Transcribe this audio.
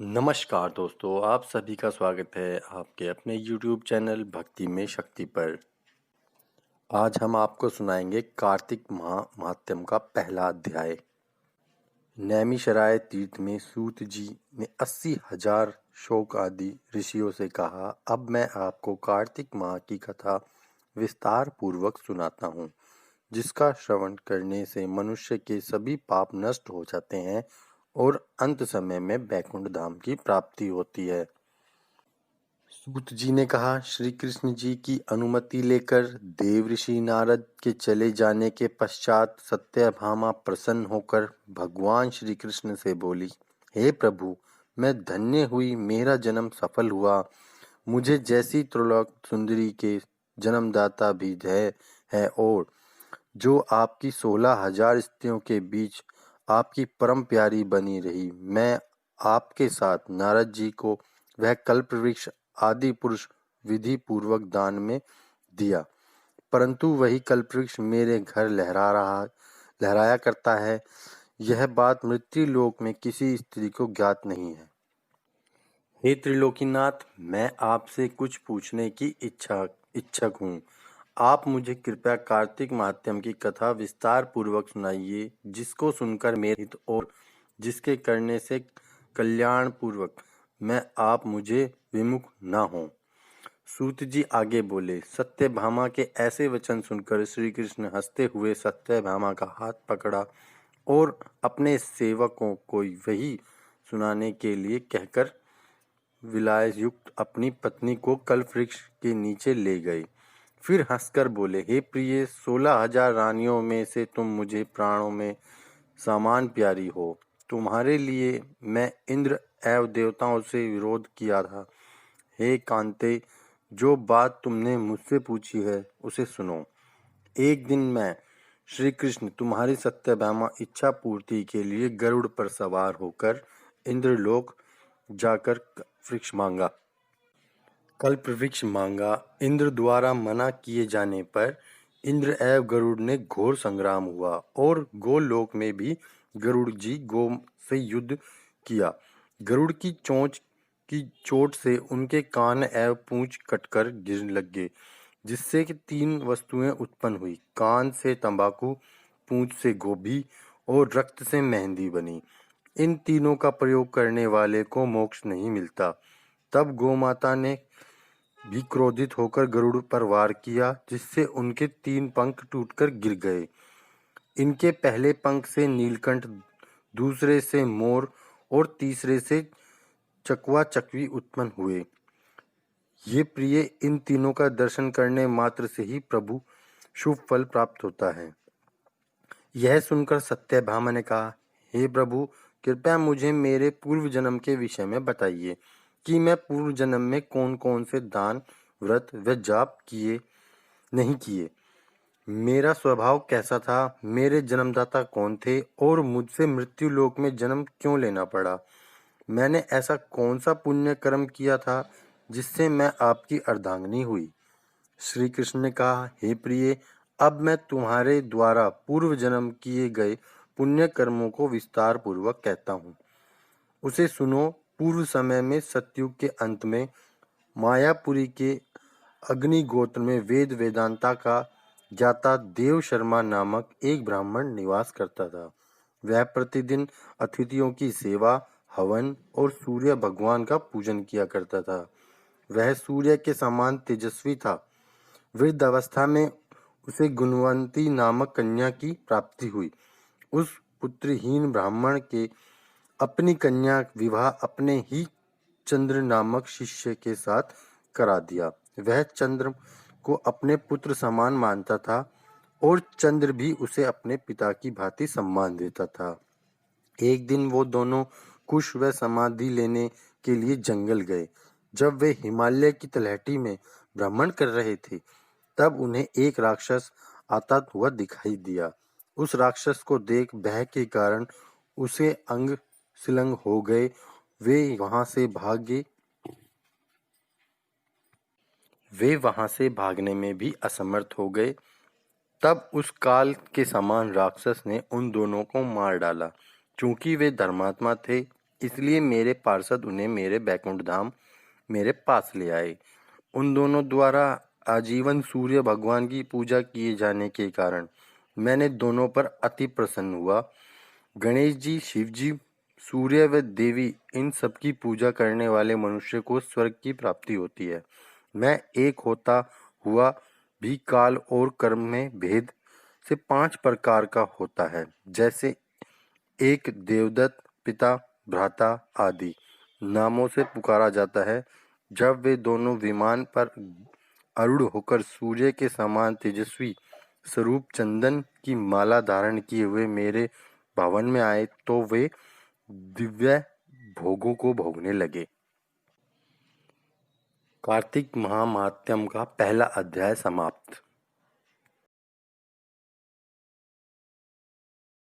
नमस्कार दोस्तों, आप सभी का स्वागत है आपके अपने YouTube चैनल भक्ति में शक्ति पर। आज हम आपको सुनाएंगे कार्तिक महात्म्य का पहला अध्याय। नैमिषारण्य तीर्थ में सूत जी ने 80,000 शौक आदि ऋषियों से कहा, अब मैं आपको कार्तिक माह की कथा विस्तार पूर्वक सुनाता हूँ, जिसका श्रवण करने से मनुष्य के सभी पाप नष्ट हो जाते हैं और अंत समय में वैकुंठ धाम की प्राप्ति होती है। सूत जी ने कहा, श्री कृष्ण जी की अनुमति लेकर देव ऋषि नारद के चले जाने के पश्चात सत्यभामा प्रसन्न होकर भगवान श्री कृष्ण से बोली, हे प्रभु, मैं धन्य हुई, मेरा जन्म सफल हुआ। मुझे जैसी त्रिलोक सुंदरी के जन्मदाता भी है और जो आपकी 16,000 स्त्रियों के बीच आपकी परम प्यारी बनी रही। मैं आपके साथ नारद जी को वह कल्पवृक्ष आदि पुरुष विधि पूर्वक दान में दिया, परंतु वही कल्पवृक्ष मेरे घर लहराया करता है। यह बात मृत्यु लोक में किसी स्त्री को ज्ञात नहीं है। हे त्रिलोकीनाथ, मैं आपसे कुछ पूछने की इच्छुक हूँ। आप मुझे कृपया कार्तिक महात्म्य की कथा विस्तार पूर्वक सुनाइए, जिसको सुनकर मेरे हित और जिसके करने से कल्याण पूर्वक आप मुझे विमुख न हो। सूत जी आगे बोले, सत्यभामा के ऐसे वचन सुनकर श्री कृष्ण हंसते हुए सत्यभामा का हाथ पकड़ा और अपने सेवकों को वही सुनाने के लिए कहकर विलाय युक्त अपनी पत्नी को कल्पवृक्ष के नीचे ले गए। फिर हंसकर बोले, हे प्रिय, 16,000 रानियों में से तुम मुझे प्राणों में समान प्यारी हो। तुम्हारे लिए मैं इंद्र एवं देवताओं से विरोध किया था। हे कांते, जो बात तुमने मुझसे पूछी है उसे सुनो। एक दिन मैं श्री कृष्ण तुम्हारी सत्यभामा इच्छा पूर्ति के लिए गरुड़ पर सवार होकर इंद्रलोक जाकर कल्पवृक्ष मांगा। इंद्र द्वारा मना किए जाने पर इंद्र एवं गरुड़ ने घोर संग्राम हुआ और गोलोक में भी गरुड़ जी गो से युद्ध किया। गरुड़ की चोंच की चोट से उनके कान एवं पूंछ कटकर गिरने लगे, जिससे कि 3 वस्तुएं उत्पन्न हुई। कान से तंबाकू, पूंछ से गोभी और रक्त से मेहंदी बनी। इन तीनों का प्रयोग करने वाले को मोक्ष नहीं मिलता। तब गोमाता ने भी क्रोधित होकर गरुड़ पर वार किया, जिससे उनके 3 पंख टूटकर गिर गए। इनके पहले पंख से नीलकंठ, दूसरे से मोर और तीसरे से चकवा चकवी उत्पन्न हुए। ये प्रिय, इन तीनों का दर्शन करने मात्र से ही प्रभु शुभ फल प्राप्त होता है। यह सुनकर सत्यभामा ने कहा, हे प्रभु, कृपया मुझे मेरे पूर्व जन्म के विषय में बताइए कि मैं पूर्व जन्म में कौन कौन से दान, व्रत व जाप किए नहीं किए। मेरा स्वभाव कैसा था, मेरे जन्मदाता कौन थे और मुझसे मृत्यु लोक में जन्म क्यों लेना पड़ा। मैंने ऐसा कौन सा पुण्य कर्म किया था जिससे मैं आपकी अर्धांगिनी हुई। श्री कृष्ण ने कहा, हे प्रिय, अब मैं तुम्हारे द्वारा पूर्व जन्म किए गए पुण्य कर्मों को विस्तार पूर्वक कहता हूँ, उसे सुनो। पूर्व समय में सतयुग के अंत में मायापुरी के अग्नि गोत्र में वेद वेदांता का ज्ञाता देव शर्मा नामक एक ब्राह्मण निवास करता था। वह प्रतिदिन अतिथियों की सेवा, हवन और सूर्य भगवान का पूजन किया करता था। वह सूर्य के समान तेजस्वी था। वृद्ध अवस्था में उसे गुणवंती नामक कन्या की प्राप्ति हुई। उस पुत्रहीन ब्राह्मण के अपनी कन्या विवाह अपने ही चंद्र नामक शिष्य के साथ करा दिया। वह चंद्र को अपने पुत्र समान मानता था और चंद्र भी उसे अपने पिता की भांति सम्मान देता था। एक दिन वो दोनों कुश व समाधि लेने के लिए जंगल गए। जब वे हिमालय की तलहटी में भ्रमण कर रहे थे, तब उन्हें एक राक्षस आता हुआ दिखाई दिया। उस राक्षस को देख भय के कारण उसे अंग सिलंग हो गए। वे वहां से भागने में भी असमर्थ हो गए। तब उस काल के समान राक्षस ने उन दोनों को मार डाला। चूंकि वे धर्मात्मा थे, इसलिए मेरे पार्षद उन्हें मेरे बैकुंठ धाम मेरे पास ले आए। उन दोनों द्वारा आजीवन सूर्य भगवान की पूजा किए जाने के कारण मैंने दोनों पर अति प्रसन्न हुआ। गणेश जी, शिव जी, सूर्य व देवी, इन सबकी पूजा करने वाले मनुष्य को स्वर्ग की प्राप्ति होती है। मैं एक होता हुआ भी काल और कर्म में भेद से 5 प्रकार का होता है, जैसे एक देवदत्त, पिता, भ्राता आदि नामों से पुकारा जाता है। जब वे दोनों विमान पर आरूढ़ होकर सूर्य के समान तेजस्वी स्वरूप चंदन की माला धारण किए हुए मेरे भवन में आए तो वे दिव्य भोगों को भोगने लगे। कार्तिक महामात्यम का पहला अध्याय समाप्त।